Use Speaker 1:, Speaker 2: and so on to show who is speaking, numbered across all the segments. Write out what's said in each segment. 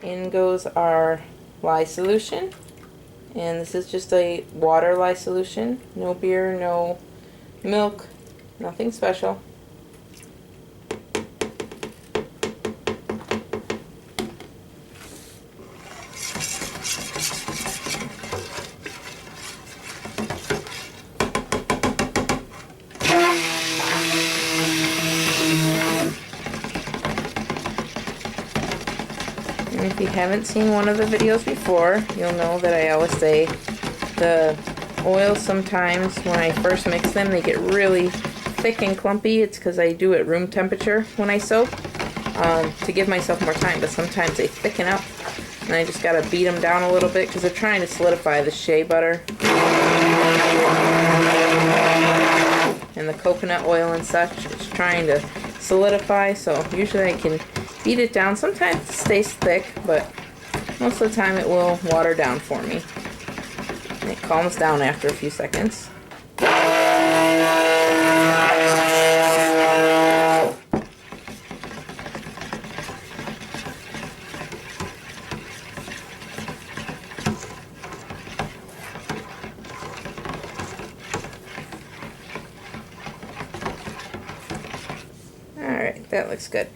Speaker 1: In goes our lye solution, and this is just a water lye solution. No beer, no milk, nothing special. And if you haven't seen one of the videos before, you'll know that I always say the oils sometimes when I first mix them they get really thick and clumpy. It's because I do it room temperature when I soak to give myself more time, but sometimes they thicken up and I just gotta beat them down a little bit because they're trying to solidify the shea butter and the coconut oil and such. It's trying to solidify, so usually I can beat it down. Sometimes it stays thick, but most of the time it will water down for me. And it calms down after a few seconds. Alright, that looks good.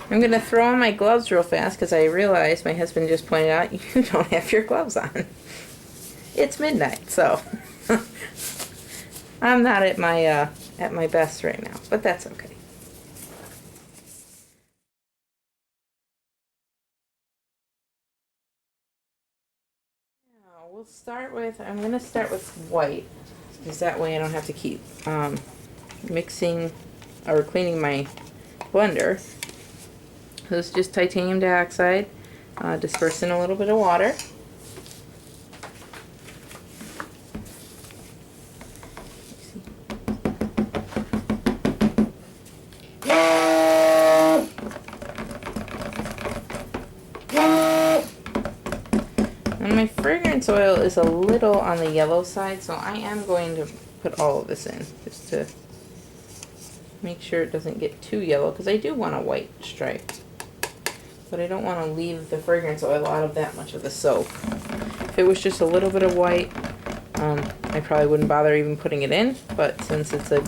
Speaker 1: I'm going to throw on my gloves real fast because I realized my husband just pointed out you don't have your gloves on. It's midnight, so I'm not at my best right now, but that's okay. Now we'll start with, I'm going to start with white because that way I don't have to keep mixing or cleaning my blender. So it's just titanium dioxide dispersed in a little bit of water. And my fragrance oil is a little on the yellow side, so I am going to put all of this in just to make sure it doesn't get too yellow, because I do want a white stripe, but I don't want to leave the fragrance oil out of that much of the soap. If it was just a little bit of white, I probably wouldn't bother even putting it in, but since it's a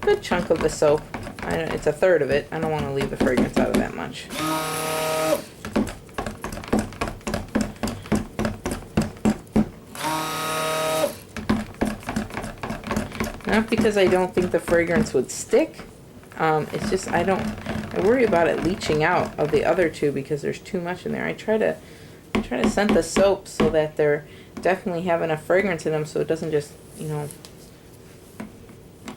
Speaker 1: good chunk of the soap, it's a third of it, I don't want to leave the fragrance out of that much. Not because I don't think the fragrance would stick, it's just I worry about it leaching out of the other two because there's too much in there. I try to scent the soap so that they're definitely have enough fragrance in them so it doesn't just, you know,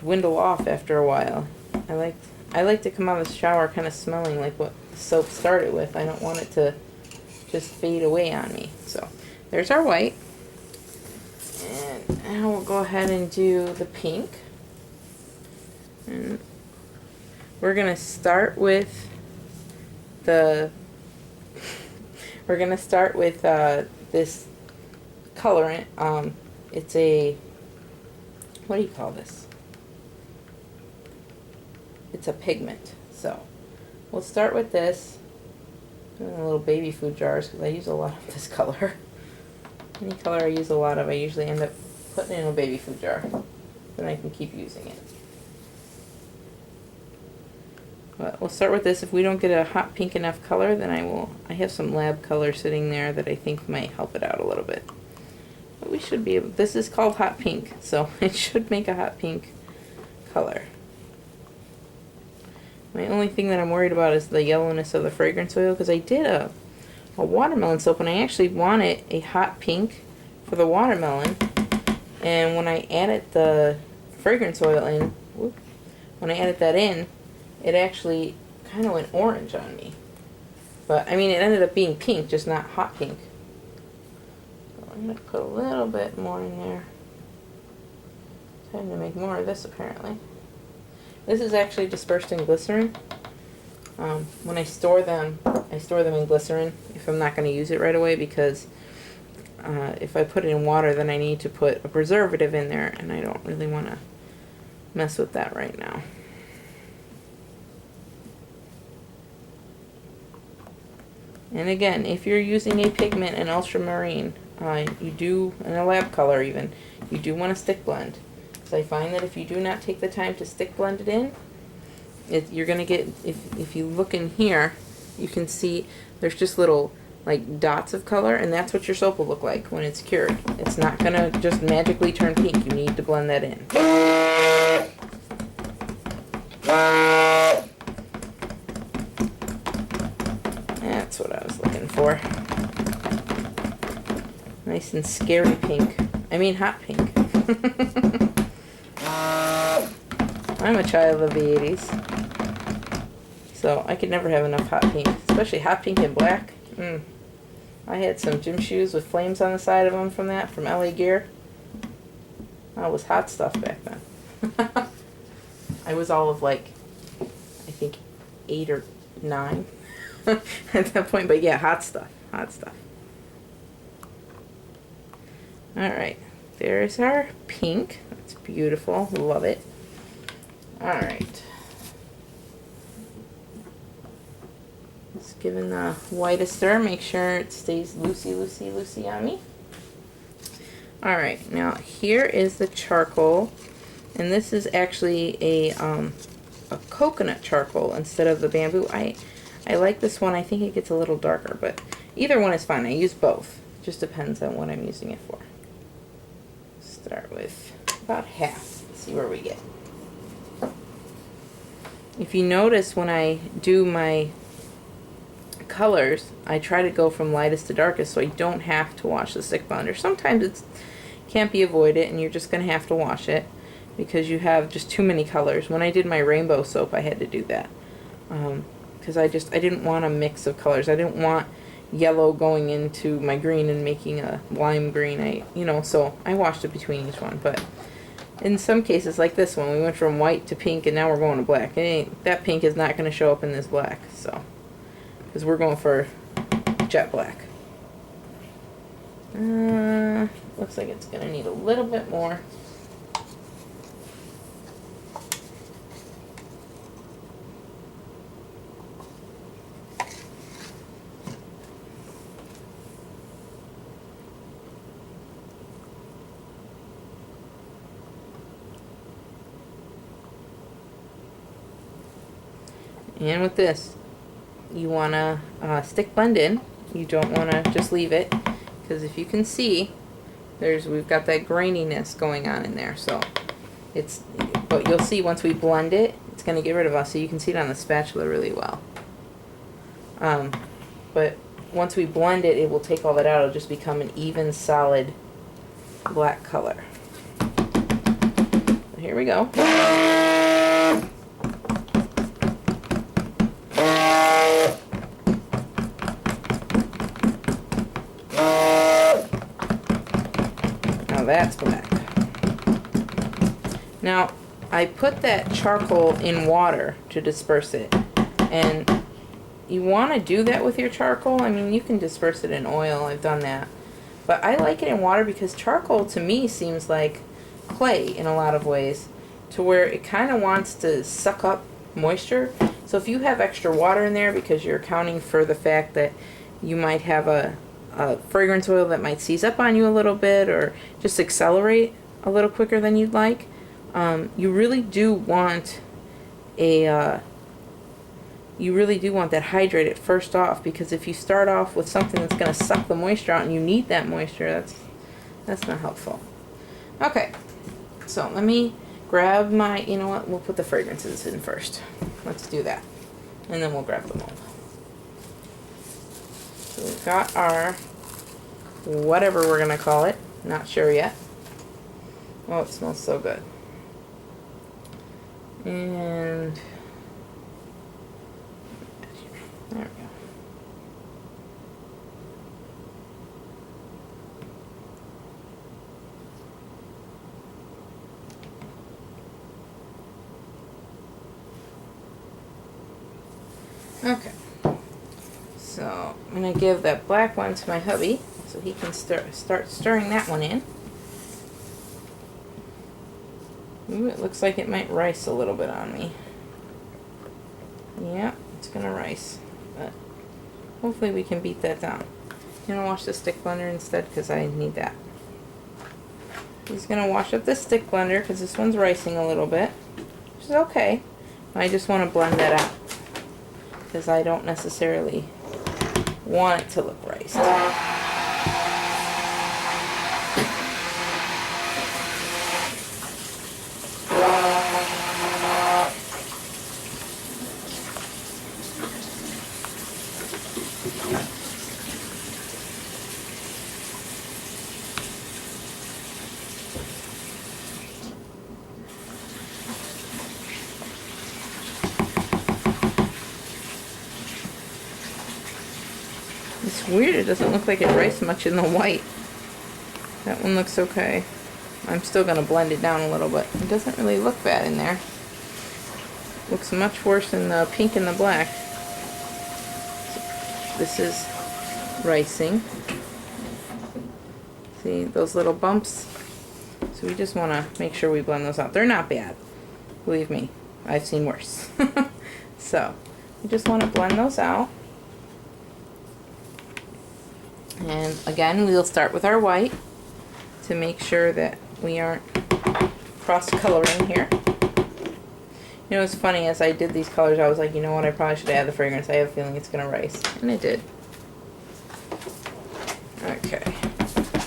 Speaker 1: dwindle off after a while. I like to come out of the shower kind of smelling like what the soap started with. I don't want it to just fade away on me. So there's our white. And now we'll go ahead and do the pink. And we're going to start with this colorant. It's a, what do you call this? It's a pigment. So we'll start with this in little baby food jars because I use a lot of this color. Any color I use a lot of, I usually end up putting it in a baby food jar. Then I can keep using it. But we'll start with this. If we don't get a hot pink enough color, then I have some lab color sitting there that I think might help it out a little bit. But we should be able, this is called hot pink, so it should make a hot pink color. My only thing that I'm worried about is the yellowness of the fragrance oil, because I did a watermelon soap and I actually wanted a hot pink for the watermelon, and when I added the fragrance oil in, when I added that in, it actually kind of went orange on me. But I mean, it ended up being pink, just not hot pink. So I'm going to put a little bit more in there. Time to make more of this apparently. This is actually dispersed in glycerin. When I store them in glycerin if I'm not going to use it right away, because if I put it in water then I need to put a preservative in there and I don't really want to mess with that right now. And again, if you're using a pigment, an ultramarine, you do, and a lab color even, you do want to stick blend. So I find that if you do not take the time to stick blend it in, you're going to get, if you look in here, you can see there's just little like dots of color, and that's what your soap will look like when it's cured. It's not going to just magically turn pink. You need to blend that in. That's what I was looking for. Nice and scary pink. I mean hot pink. I'm a child of the 80s. So I could never have enough hot pink. Especially hot pink and black. I had some gym shoes with flames on the side of them from LA Gear. That was hot stuff back then. I was all of like, I think 8 or 9 at that point. But yeah, hot stuff. Hot stuff. Alright, there's our pink. That's beautiful. Love it. Alright. Just giving the white a stir. Make sure it stays loosey on me. Alright, now here is the charcoal. And this is actually a coconut charcoal instead of the bamboo. I like this one. I think it gets a little darker, but either one is fine. I use both. It just depends on what I'm using it for. Start with about half. Let's see where we get. If you notice when I do my colors, I try to go from lightest to darkest so I don't have to wash the stick blender. Sometimes it can't be avoided and you're just going to have to wash it because you have just too many colors. When I did my rainbow soap, I had to do that because I didn't want a mix of colors. I didn't want yellow going into my green and making a lime green. So I washed it between each one. But in some cases, like this one, we went from white to pink and now we're going to black. That pink is not going to show up in this black, so because we're going for jet black. Looks like it's going to need a little bit more. And with this, you want to stick blend in. You don't want to just leave it, because if you can see, we've got that graininess going on in there. So but you'll see once we blend it, it's going to get rid of us. So you can see it on the spatula really well. But once we blend it, it will take all that out. It'll just become an even, solid black color. So here we go. That's black. Now, I put that charcoal in water to disperse it, and you want to do that with your charcoal. I mean, you can disperse it in oil. I've done that. But I like it in water because charcoal to me seems like clay in a lot of ways, to where it kind of wants to suck up moisture. So if you have extra water in there because you're accounting for the fact that you might have a fragrance oil that might seize up on you a little bit or just accelerate a little quicker than you'd like, you really do want that hydrated first off, because if you start off with something that's going to suck the moisture out and you need that moisture, that's not helpful. Okay, so let me grab my, you know what, we'll put the fragrances in first. Let's do that, and then we'll grab the mold. So we've got our, whatever we're going to call it, not sure yet. Oh, it smells so good. And there we go. Okay. So I'm going to give that black one to my hubby so he can start stirring that one in. Ooh, it looks like it might rice a little bit on me. Yeah, it's going to rice. But hopefully we can beat that down. I'm gonna wash the stick blender instead because I need that. He's gonna wash up the stick blender because this one's ricing a little bit, which is okay. I just want to blend that out because I don't necessarily want it to look riced. It's weird, it doesn't look like it riced much in the white. That one looks okay. I'm still going to blend it down a little bit. It doesn't really look bad in there. Looks much worse in the pink and the black. So this is ricing. See those little bumps? So we just want to make sure we blend those out. They're not bad. Believe me, I've seen worse. So we just want to blend those out. And again, we'll start with our white to make sure that we aren't cross-coloring here. You know, it's funny, as I did these colors, I was like, you know what, I probably should add the fragrance. I have a feeling it's going to rice. And it did. Okay.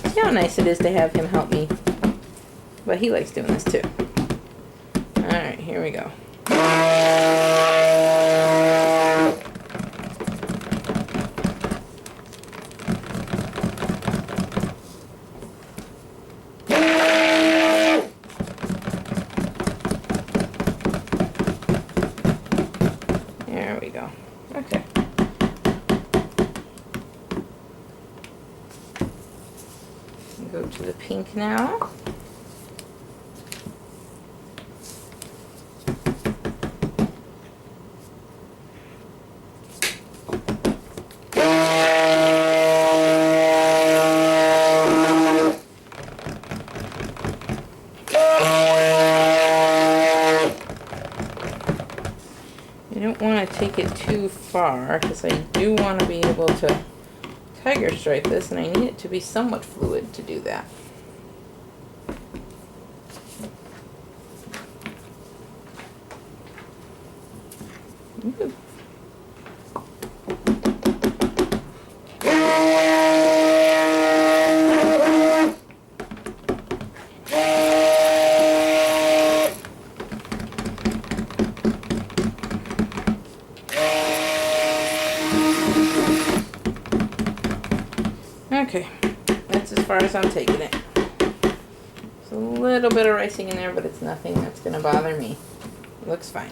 Speaker 1: See how nice it is to have him help me. But he likes doing this too. Alright, here we go. There we go. Okay. Go to the pink now. I don't want to take it too far because I do want to be able to tiger stripe this, and I need it to be somewhat fluid to do that. Ooh. Okay, that's as far as I'm taking it. There's a little bit of ricing in there, but it's nothing that's going to bother me. It looks fine.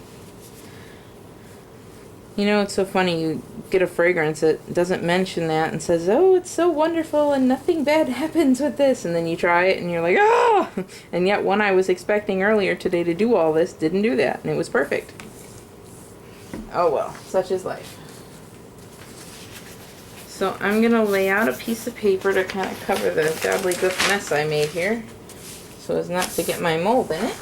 Speaker 1: You know, it's so funny, you get a fragrance that doesn't mention that and says, oh, it's so wonderful and nothing bad happens with this. And then you try it and you're like, oh! And yet one I was expecting earlier today to do all this didn't do that, and it was perfect. Oh well, such is life. So I'm going to lay out a piece of paper to kind of cover the gobbledygook mess I made here, so as not to get my mold in it.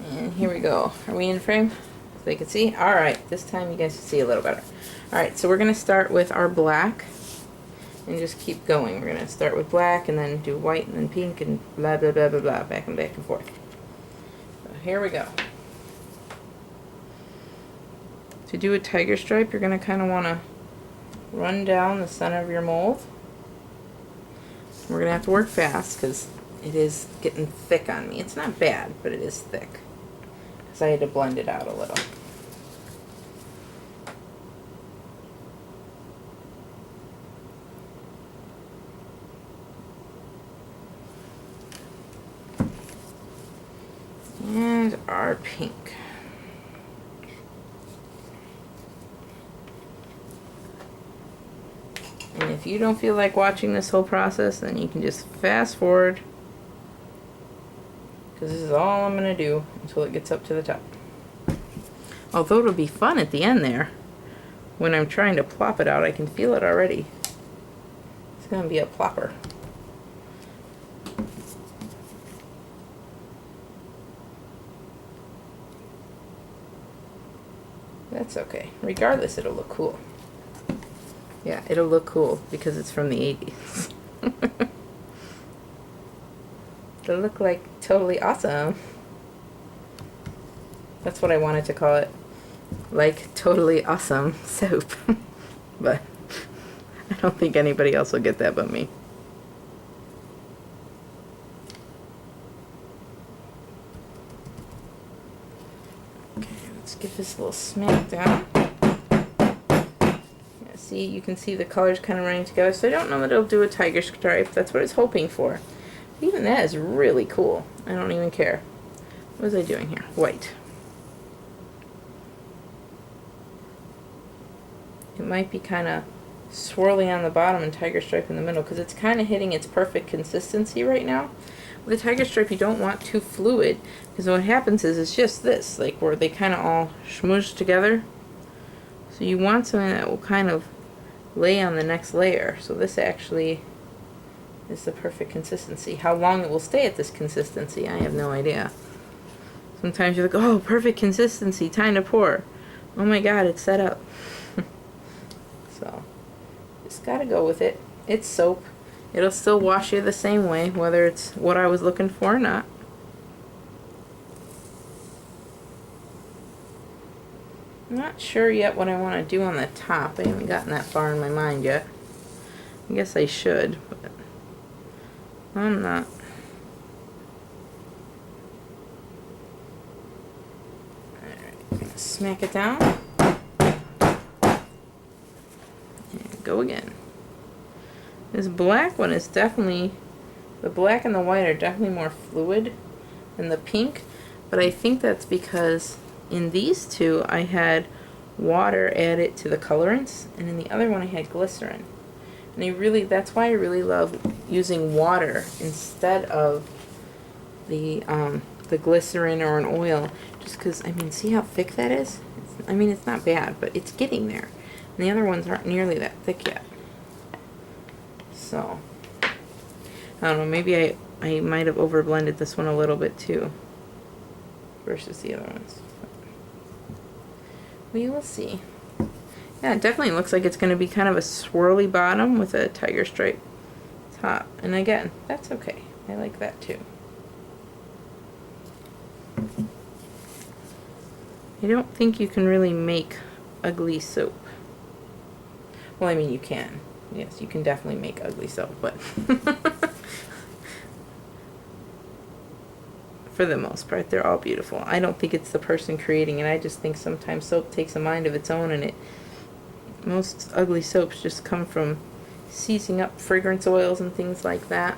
Speaker 1: And here we go. Are we in frame? So they can see? Alright, this time you guys can see a little better. Alright, so we're going to start with our black and just keep going. We're going to start with black and then do white and then pink and blah blah blah blah blah, back and forth. So here we go. To do a tiger stripe, you're going to kind of want to run down the center of your mold. We're going to have to work fast because it is getting thick on me. It's not bad, but it is thick because I had to blend it out a little. And our pink. And if you don't feel like watching this whole process, then you can just fast forward, because this is all I'm going to do until it gets up to the top. Although it'll be fun at the end there, when I'm trying to plop it out, I can feel it already. It's going to be a plopper. That's okay. Regardless, it'll look cool. Yeah, it'll look cool because it's from the 80s. It'll look like totally awesome. That's what I wanted to call it. Like totally awesome soap. But I don't think anybody else will get that but me. Okay, let's give this a little smack down. Yeah, see, you can see the colors kind of running together. So I don't know that it'll do a tiger stripe. That's what it's hoping for. Even that is really cool. I don't even care. What was I doing here? White. It might be kind of swirly on the bottom and tiger stripe in the middle because it's kind of hitting its perfect consistency right now. With a tiger stripe, you don't want too fluid because what happens is it's just this, like where they kind of all smoosh together. So you want something that will kind of lay on the next layer. So this actually is the perfect consistency. How long it will stay at this consistency, I have no idea. Sometimes you're like, oh, perfect consistency, time to pour. Oh my god, it's set up. So, just gotta go with it. It's soap. It'll still wash you the same way, whether it's what I was looking for or not. I'm not sure yet what I want to do on the top. I haven't gotten that far in my mind yet. I guess I should, but I'm not. Alright, smack it down. And go again. This black one is definitely, the black and the white are definitely more fluid than the pink, but I think that's because in these two I had water added to the colorants, and in the other one I had glycerin. And that's why I really love using water instead of the glycerin or an oil, just because, I mean, see how thick that is? I mean, it's not bad, but it's getting there. And the other ones aren't nearly that thick yet. So, I don't know, maybe I might have overblended this one a little bit too versus the other ones. We will see. Yeah, it definitely looks like it's going to be kind of a swirly bottom with a tiger stripe top. And again, that's okay. I like that too. I don't think you can really make ugly soap. Well, I mean, you can. Yes, you can definitely make ugly soap, but for the most part, they're all beautiful. I don't think it's the person creating it. I just think sometimes soap takes a mind of its own, and most ugly soaps just come from seizing up fragrance oils and things like that.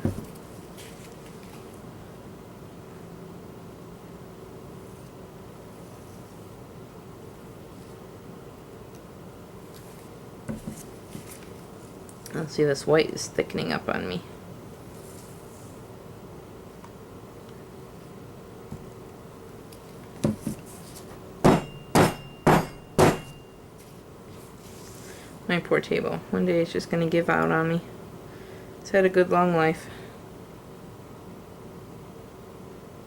Speaker 1: Let's see, this white is thickening up on me. My poor table. One day it's just going to give out on me. It's had a good long life.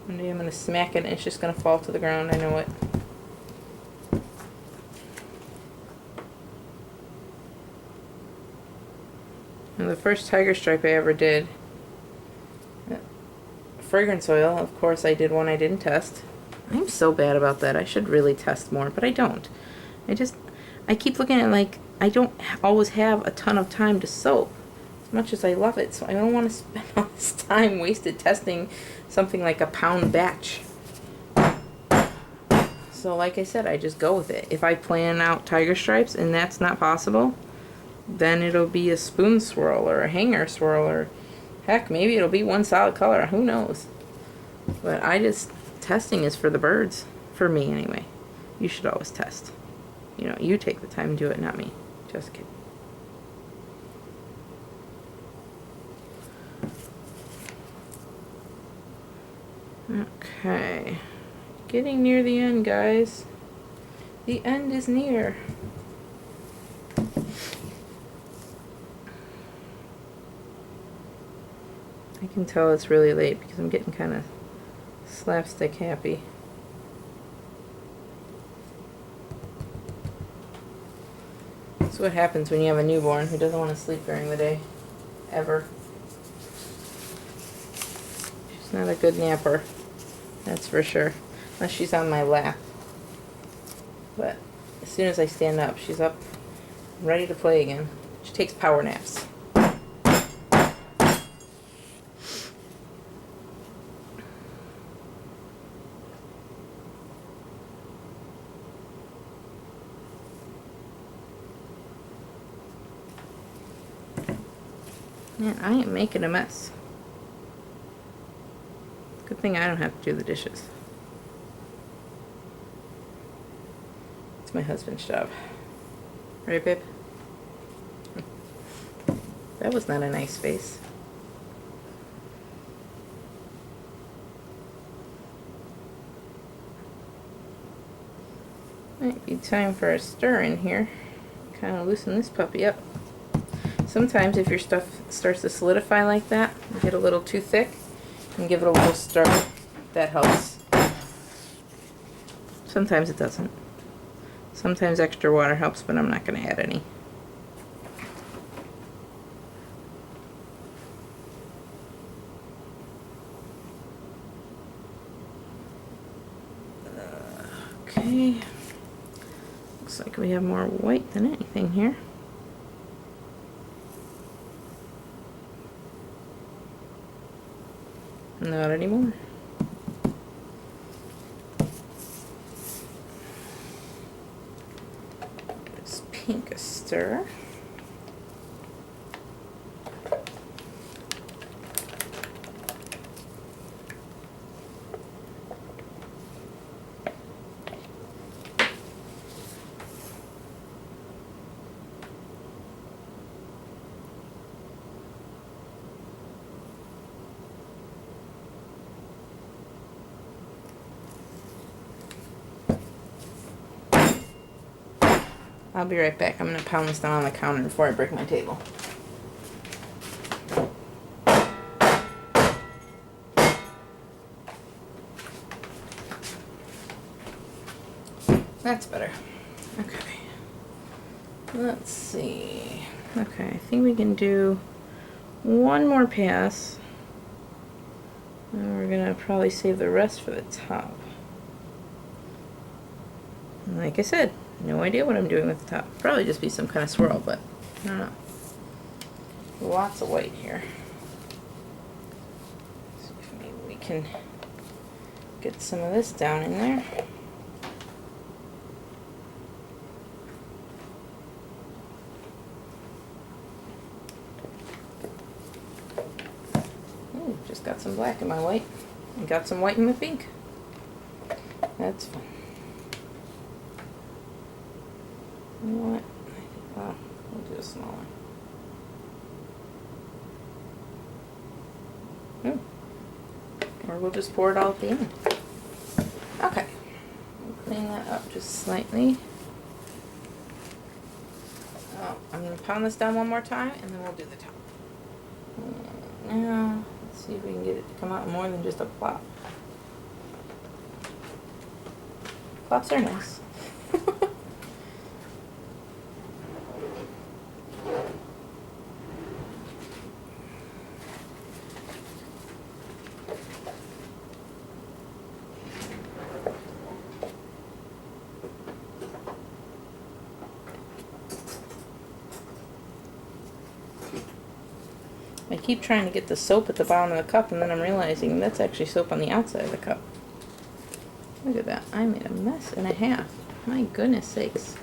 Speaker 1: One day I'm going to smack it and it's just going to fall to the ground. I know it. And the first tiger stripe I ever did, fragrance oil, of course I did one I didn't test. I'm so bad about that. I should really test more, but I don't. I keep looking at, like, I don't always have a ton of time to soap, as much as I love it, so I don't want to spend all this time wasted testing something like a pound batch. So like I said, I just go with it. If I plan out tiger stripes and that's not possible, then it'll be a spoon swirl or a hanger swirl, or heck, maybe it'll be one solid color. Who knows? But testing is for the birds. For me, anyway. You should always test. You know, you take the time and do it, not me. Just kidding. Okay. Getting near the end, guys. The end is near. I can tell it's really late because I'm getting kind of slapstick happy. what happens when you have a newborn who doesn't want to sleep during the day. Ever. She's not a good napper. That's for sure. Unless she's on my lap. But as soon as I stand up, she's up, ready to play again. She takes power naps. Man, I am making a mess. Good thing I don't have to do the dishes. It's my husband's job. Right, babe? That was not a nice face. Might be time for a stir in here. Kind of loosen this puppy up. Sometimes if your stuff starts to solidify like that, and get a little too thick, and give it a little stir. That helps. Sometimes it doesn't. Sometimes extra water helps, but I'm not going to add any. Okay. Looks like we have more white than anything here. Not anymore. This pink a stir. I'll be right back. I'm going to pound this down on the counter before I break my table. That's better. Okay. Let's see. Okay, I think we can do one more pass. And we're going to probably save the rest for the top. And like I said, no idea what I'm doing with the top. Probably just be some kind of swirl, but I don't know. Lots of white here. See if maybe we can get some of this down in there. Ooh, just got some black in my white. And got some white in my pink. That's fun. You know what? Oh, we'll do a smaller. Or we'll just pour it all at the end. Okay. We'll clean that up just slightly. Oh, I'm going to pound this down one more time and then we'll do the top. And now, let's see if we can get it to come out more than just a plop. Plops are nice. I keep trying to get the soap at the bottom of the cup, and then I'm realizing that's actually soap on the outside of the cup. Look at that. I made a mess and a half. My goodness sakes.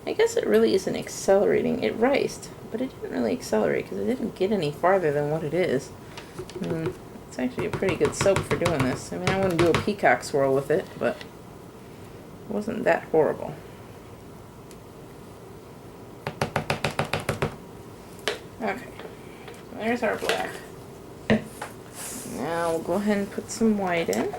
Speaker 1: I guess it really isn't accelerating. It riced, but it didn't really accelerate because it didn't get any farther than what it is. I mean, it's actually a pretty good soap for doing this. I mean, I wouldn't do a peacock swirl with it, but it wasn't that horrible. Okay, there's our black. Now we'll go ahead and put some white in.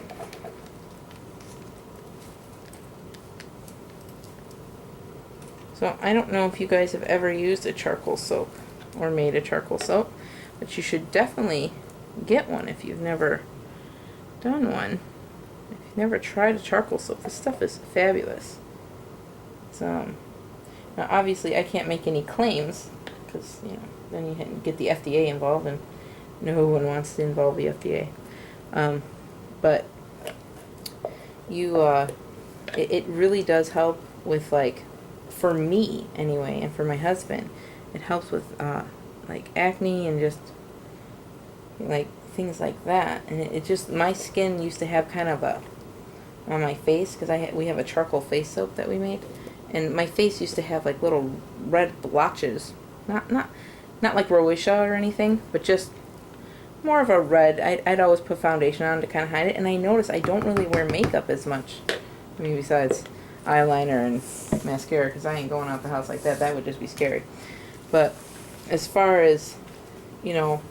Speaker 1: So I don't know if you guys have ever used a charcoal soap or made a charcoal soap, but you should definitely get one if you've never done one. If you've never tried a charcoal soap, this stuff is fabulous. is, now obviously I can't make any claims, because, you know, then you get the FDA involved, and no one wants to involve the FDA. But you, it really does help with, like, for me anyway, and for my husband, it helps with, like, acne and just, like, things like that. And it just, my skin used to have kind of a, on my face, because we have a charcoal face soap that we made, and my face used to have, like, little red blotches, not like rosacea or anything, but just more of a red. I'd always put foundation on to kind of hide it, and I noticed I don't really wear makeup as much. I mean, besides eyeliner and mascara, because I ain't going out the house like that. That would just be scary. But as far as, you know,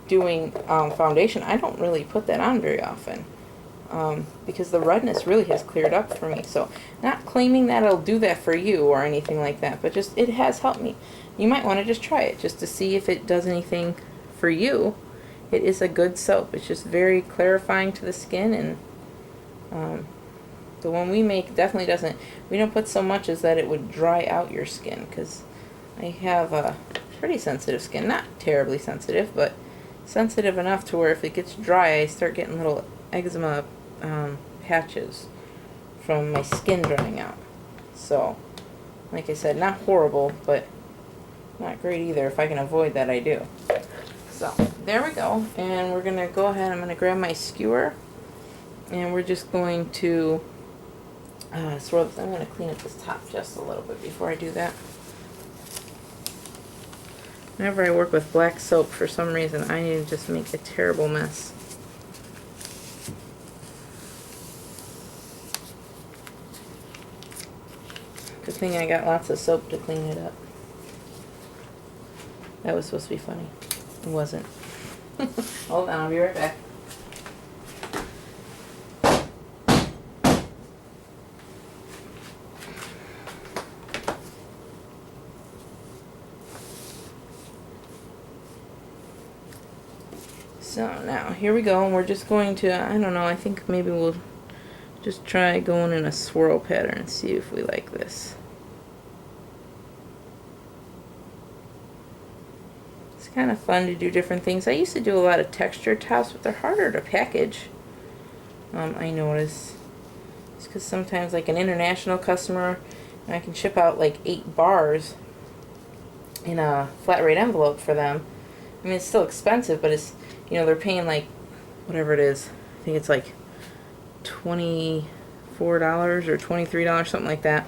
Speaker 1: doing foundation, I don't really put that on very often, because the redness really has cleared up for me. So, not claiming that it'll do that for you or anything like that, but just it has helped me. You might want to just try it just to see if it does anything for you. It is a good soap. It's just very clarifying to the skin, and the one we make definitely doesn't. We don't put so much as that it would dry out your skin, because I have a pretty sensitive skin. Not terribly sensitive, but sensitive enough to where if it gets dry, I start getting little eczema patches from my skin drying out. So, like I said, not horrible, but not great either. If I can avoid that, I do. So, there we go. And we're going to go ahead, I'm going to grab my skewer, and we're just going to swirl this. I'm going to clean up this top just a little bit before I do that. Whenever I work with black soap, for some reason, I just make a terrible mess. Good thing I got lots of soap to clean it up. That was supposed to be funny. It wasn't. Hold on, I'll be right back. So now, here we go, and we're just going to, I don't know, I think maybe we'll just try going in a swirl pattern and see if we like this. It's kind of fun to do different things. I used to do a lot of texture tops, but they're harder to package, I notice. It's because sometimes, like an international customer, I can ship out like 8 bars in a flat rate envelope for them. I mean, it's still expensive, but it's, you know, they're paying like, whatever it is, I think it's like $24 or $23, something like that.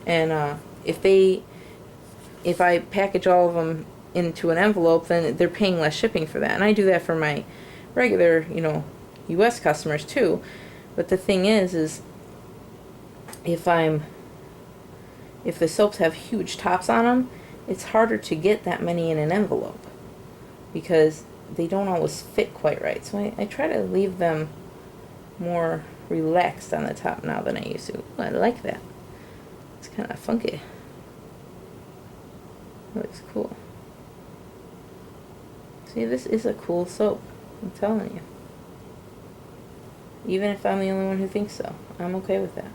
Speaker 1: And if I package all of them into an envelope, then they're paying less shipping for that. And I do that for my regular, you know, US customers too. But the thing is if the soaps have huge tops on them, it's harder to get that many in an envelope, because they don't always fit quite right. So I try to leave them more relaxed on the top now than I used to. Ooh, I like that. It's kind of funky. It looks cool. See, this is a cool soap. I'm telling you. Even if I'm the only one who thinks so, I'm okay with that.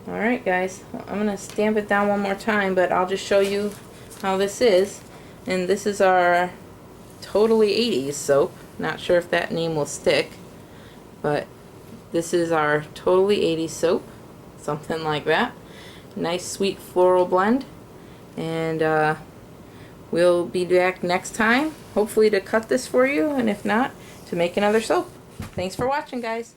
Speaker 1: Alright guys, I'm going to stamp it down one more time, but I'll just show you how this is. And this is our Totally 80s soap. Not sure if that name will stick, but this is our Totally 80s soap. Something like that. Nice sweet floral blend. And we'll be back next time, hopefully to cut this for you, and if not, to make another soap. Thanks for watching, guys.